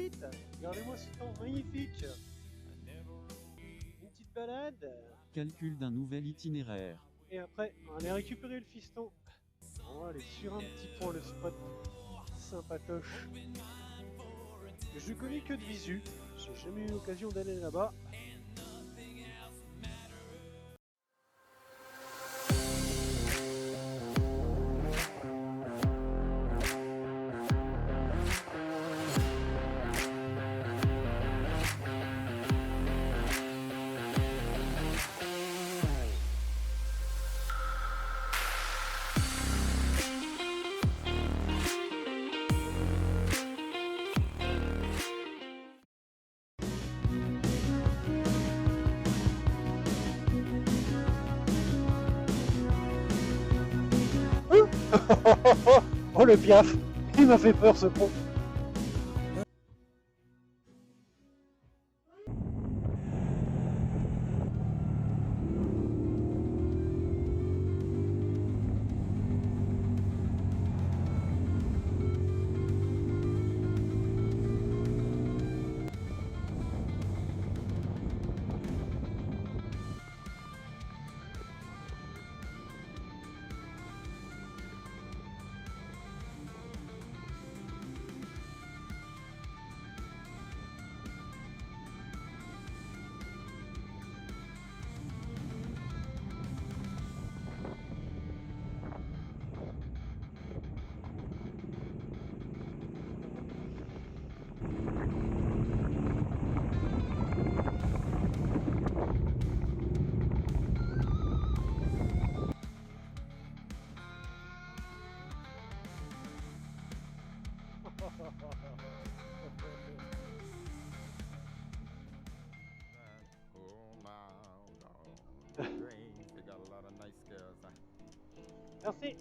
vite. Regardez-moi ce temps magnifique. Une petite balade. Calcul d'un nouvel itinéraire. Et après, on va aller récupérer le fiston. On va aller sur un petit point le spot sympatoche. Je ne connais que de visu. J'ai jamais eu l'occasion d'aller là-bas. Oh le piaf, il m'a fait peur ce con. Merci.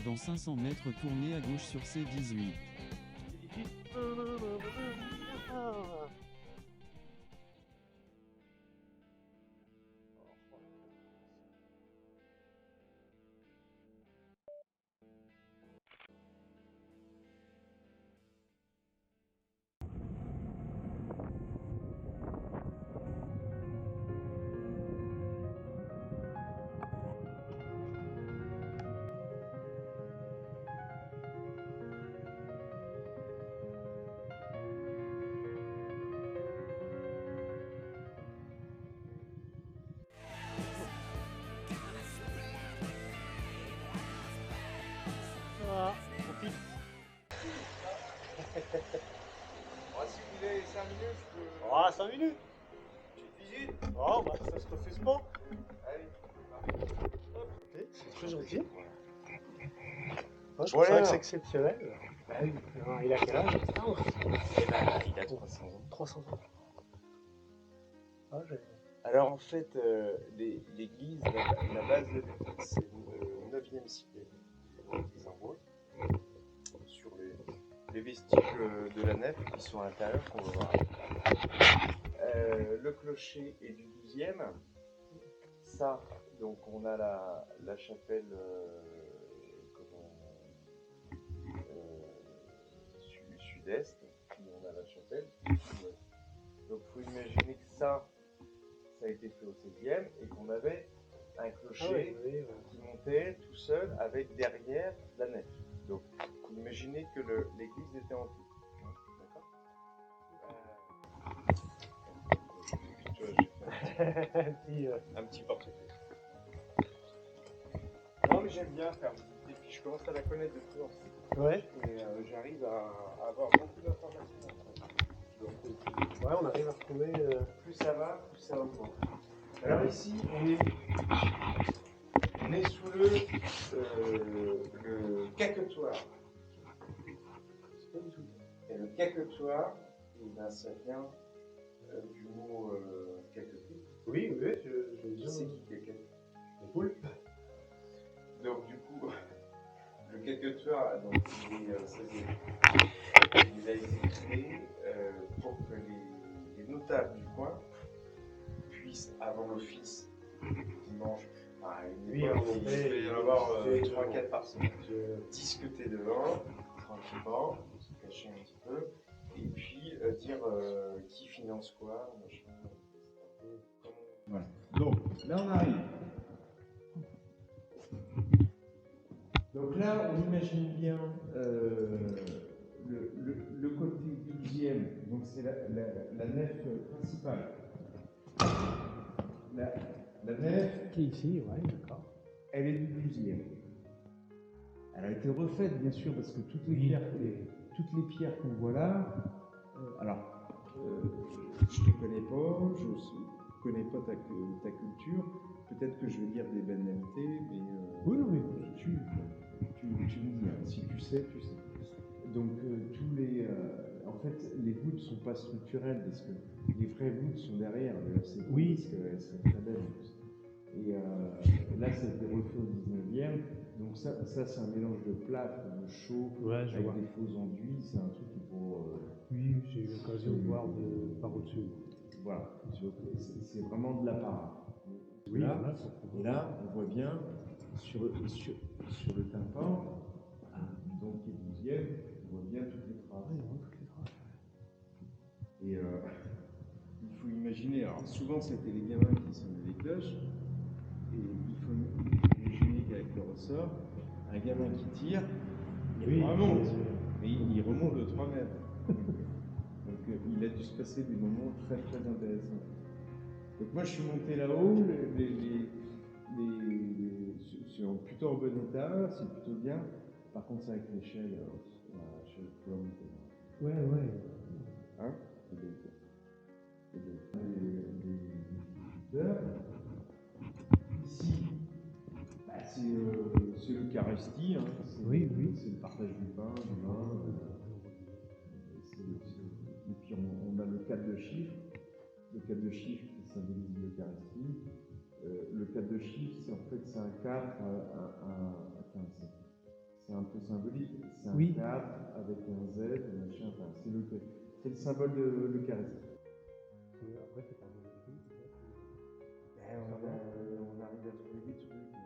Dans 500 mètres, tournez à gauche sur C18. Voilà, on file. Si vous avez 5 minutes, je peux. Ah, 5 minutes. Petite visite. Oh, bah ça se refuse pas. Allez. Écoutez, c'est très gentil. Moi, je trouve Voilà. ça que c'est exceptionnel. Bah oui, il a quel âge? Eh ben, il a 300 ans. 300 ans. Ah, Alors en fait, l'église, la base de l'église, c'est le 9e siècle, l'église en bois, sur les vestiges de la nef qui sont à l'intérieur qu'on va voir. Le clocher est du 12e. Ça, donc on a la chapelle sud-est, où on a la chapelle. Donc il faut imaginer que ça a été fait au 16e et qu'on avait un clocher qui montait tout seul avec derrière la nef. Donc imaginez que l'église était en tout. D'accord. Un petit portefeuille. Non, mais j'aime bien faire visiter, puis je commence à la connaître de plus en plus. Ouais. Et j'arrive à avoir beaucoup d'informations. Donc, Ouais, on arrive à retrouver. plus ça va, plus ça augmente. Alors ici, on est sous le caquetoire. Et le caquetoire, eh ben, ça vient du mot caqueter. Oui, je Qui c'est qui caquette? C'est cool. Donc du coup, le caquetoire, donc, il a été créé pour que les notables du coin puissent, avant l'office, dimanche, il peut y en avoir 3-4 par semaine, discuter devant, tranquillement, se cacher un petit peu, et puis dire qui finance quoi, machin. Voilà. Donc là on arrive. Donc là on imagine bien le côté 12e, donc c'est la nef principale. La nef Qui est ici, ouais, d'accord. elle est du 12e. Elle a été refaite bien sûr parce que toutes les pierres qu'on voit là, je te connais pas, je connais pas ta culture, peut-être que je vais dire des banalités, mais Oui, oui. tu me dis, hein, si tu sais, tu sais. Donc en fait, les voûtes sont pas structurelles parce que les vraies voûtes sont derrière, c'est Oui. parce qu'elles sont très belles. Et là, ça a été refait au 19e. Donc ça c'est un mélange de plâtre, de chaux, Ouais, je avec vois. des faux enduits. C'est un truc pour... Oui, j'ai eu l'occasion de voir par au-dessus. Voilà, c'est vraiment de l'apparat. Oui, là, voilà, et là, on voit bien sur le tympan, donc qui est 12e, on voit bien toutes les traces. Oui, on voit toutes les traces. Et il faut imaginer, alors souvent c'était les gamins qui sonnaient les cloches, et il faut imaginer qu'avec le ressort, un gamin qui tire, il remonte, mais il remonte de 3 mètres. Donc il a dû se passer des moments très très intéressants. Donc moi je suis monté là-haut, c'est plutôt en bon état, c'est plutôt bien. Par contre c'est avec l'échelle, je peux la monter. Ouais. Hein? Les viticulteurs. Ici, c'est l'Eucharistie, hein. Oui. C'est le partage du pain, du vin. Et puis on a le 4 de chiffre. Le 4 de chiffre qui symbolise l'Eucharistie. Le 4 de chiffre, c'est un 4, c'est un peu symbolique. C'est un 4 avec un Z, machin, c'est le symbole de l'Eucharistie. Après, c'est pas bon. On arrive à trouver des trucs, mais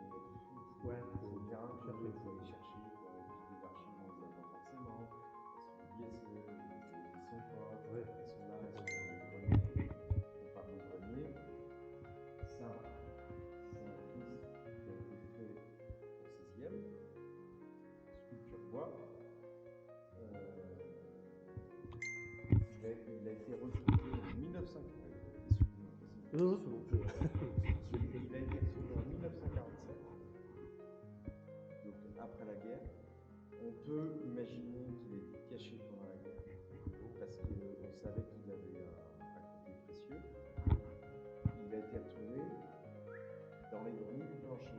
Ouais, faut bien chercher, il faut aller chercher, les archives, on les a pas forcément. Elles sont biaisées, elles sont pas, elles sont là, elles sont dans les greniers. On parle de grenier. Ça, c'est un Christ qui a été fait au 16e, sculpture bois. Il a été retrouvé en 1940. Non, c'est bon. Il a été retrouvé en 1947, donc après la guerre. On peut imaginer qu'il a été caché pendant la guerre, parce qu'on savait qu'il avait un côté précieux. Il a été retrouvé dans les greniers du plancher.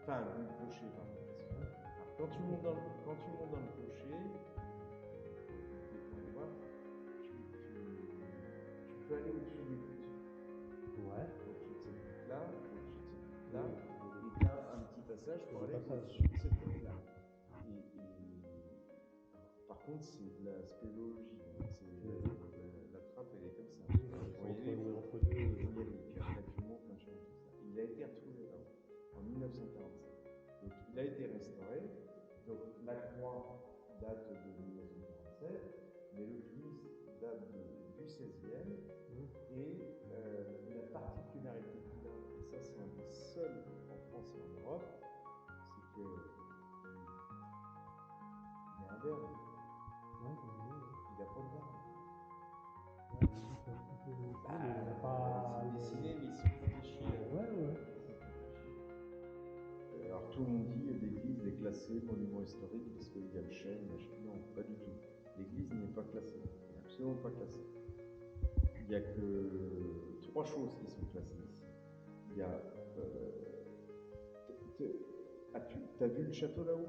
Enfin, du clocher, pardon. Alors, quand tu montes dans le clocher, tu peux aller au-dessus des voûtes. Ouais. Au-dessus de cette voûte-là, et tu as un petit passage pour aller au-dessus de cette voûte-là. Par contre, c'est de la spéléologie. La trappe, elle est comme ça. Entre deux. Puis après, tu montes, machin, tout ça. Il a été retrouvé là, en 1947. Donc, il a été restauré. Donc, la croix date de 1947, mais le Christ date du 16e. Et la particularité qu'il a, et ça c'est un des seuls en France et en Europe, c'est qu'il a un verbe. Il n'a pas de barbe. Il n'a pas. C'est dessiné, mais classé monument historique parce qu'il y a le chêne, non, pas du tout. L'église n'est pas classée, absolument pas classée. Il n'y a que 3 choses qui sont classées ici. Il y a. T'as vu le château là-haut?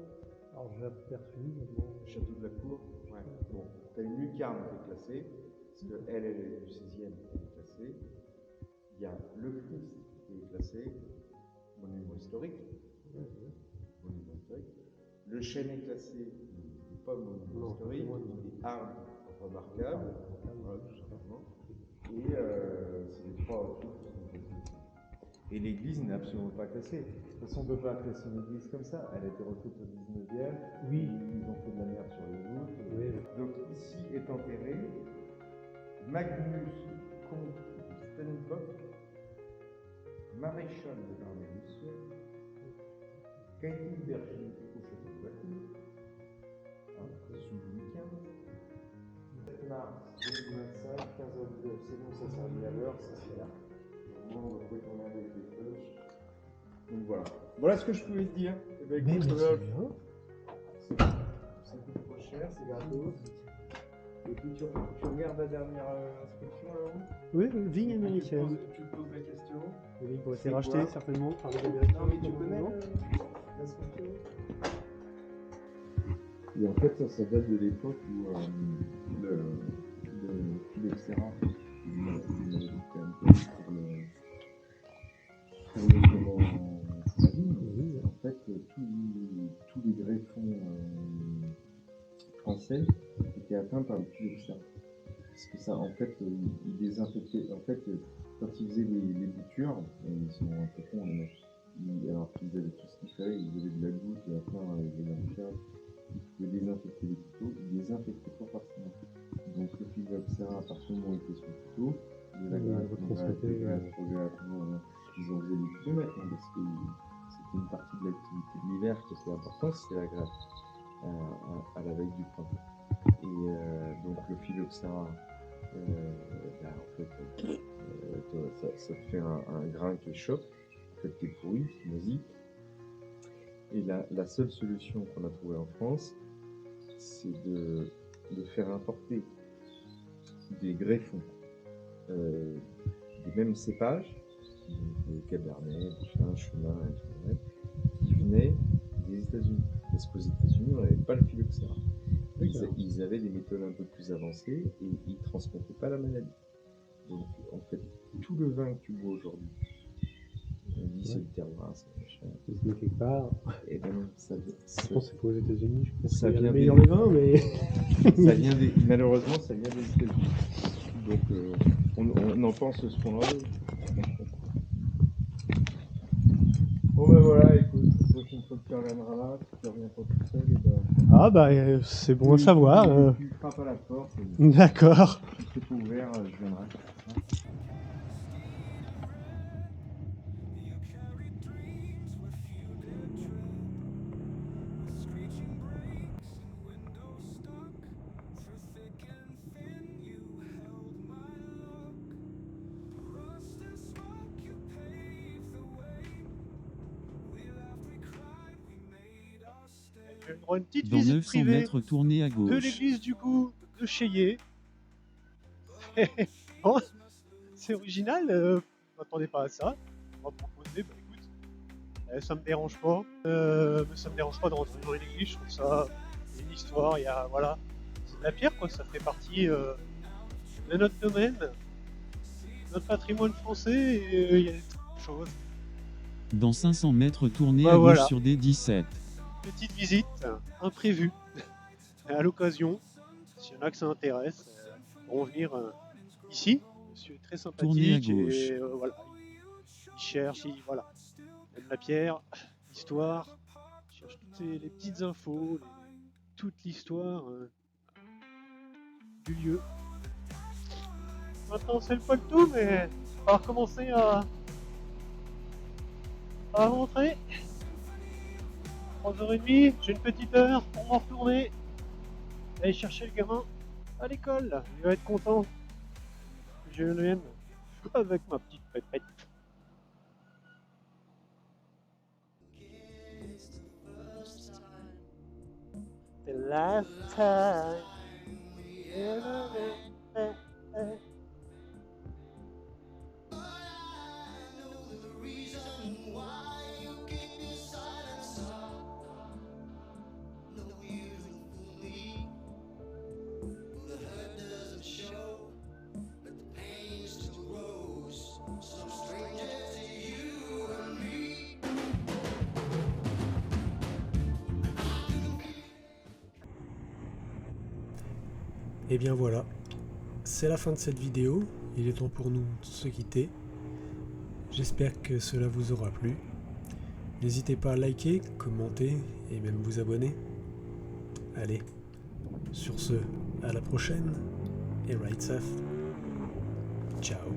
Alors j'ai aperçu maintenant. Le château de la Cour? Ouais. Bon, t'as une lucarne qui est classée, parce qu'elle est du 16e, elle est classée. Il y a le Christ qui est classé, monument historique. Monument historique. Le chêne est classé, il n'est pas monument historique, il est arbre remarquable, voilà, tout simplement. Et c'est les 3 trucs qui sont classés. Et l'église n'est absolument pas classée. De toute façon, on ne peut pas classer une église comme ça. Elle a été refaite au 19e. Oui. Ils ont fait de la merde sur les voûtes. Oui. Donc ici est enterré Magnus comte de Stenbock, maréchal de l'armée russe, Katie Berger au château de la Cour, sous Louis XV. 7 mars 2025, 15h19, c'est bon, ça servi à l'heure, ça c'est là. On va trouver combien avec les flèches. Donc voilà. Voilà ce que je pouvais te dire. Eh ben, écoute, ça coûte trop cher, c'est gratos. Et puis tu regardes la dernière inscription là-haut. Oui, vigne américaine. Tu te poses la question. Oui, qui ont été C'est rachetés quoi certainement par les Américains. Non mais tu connais l'inscription. Et en fait ça date de l'époque où le phylloxéra il avait quand même connu pour la vigne. Oui. En fait tous les greffons français étaient atteints par le phylloxéra. Parce que ça, en fait, ils désinfectaient. En fait, quand ils faisaient les boutures, ils sont un peu cons, les mecs. Alors qu'ils avaient tout ce qu'il fallait, ils avaient de la goutte, la fin, les lampadaires, ils pouvaient désinfecter les couteaux, ils désinfectaient pas forcément. Donc le phylloxéra, à partir du moment où il était sur le couteau, de la graisse, ils en faisaient des kilomètres, parce que c'était une partie de l'activité de l'hiver qui était importante, c'était la graisse à la veille du printemps. Et donc le phylloxéra, en fait, ça te fait un grain qui est choc, en fait, qui est pourri, qui est moisi. Et la seule solution qu'on a trouvée en France, c'est de faire importer des greffons des mêmes cépages, donc cabernet, chenin, etc., qui venaient des États-Unis. Parce qu'aux États-Unis, on n'avait pas le phylloxéra. Ils avaient des méthodes un peu plus avancées et ils ne transmettaient pas la maladie. Donc, en fait, tout le vin que tu bois aujourd'hui, on dit c'est le terroir, c'est machin. Ça se met quelque part. Et ben non, Je pense que c'est pas aux États-Unis, je pense ça qu'il y a vient le meilleur des vins, mais. Malheureusement, ça vient des États-Unis. Donc, on en pense ce qu'on en veut. Bon ben voilà, écoute, la prochaine fois que tu reviendras là, si tu reviens pas tout seul, et ben... Ah bah c'est bon à savoir. Tu frappes à la porte. D'accord. Si c'est pas ouvert, je viendrai. J'ai le droit à une petite Dans visite 900 privée mètres, tournez à de gauche. l'église du goût de Cheillet. Bon, c'est original, je m'attendais pas à ça. On va proposer, bah écoute, ça me dérange pas. Mais ça me dérange pas de rentrer dans une église, je trouve ça, il y a une histoire, il y a, voilà, c'est de la pierre quoi, ça fait partie de notre domaine, notre patrimoine français, et il y a des choses. Dans 500 mètres, tournez Bah à gauche voilà. sur D17. Petite visite imprévue. Et à l'occasion, s'il y en a que ça intéresse, vont venir ici. Monsieur est très Tournez à sympathique gauche. et voilà. Il cherche, voilà. Il aime la pierre, l'histoire. Il cherche toutes les petites infos, toute l'histoire du lieu. Maintenant c'est pas le tout, mais on va recommencer à rentrer. 3h30, j'ai une petite heure pour m'en retourner. Aller chercher le gamin à l'école. Il va être content que je vienne avec ma petite pépette. last time. Et bien voilà, c'est la fin de cette vidéo, il est temps pour nous de se quitter. J'espère que cela vous aura plu. N'hésitez pas à liker, commenter et même vous abonner. Allez, sur ce, à la prochaine et ride safe. Ciao.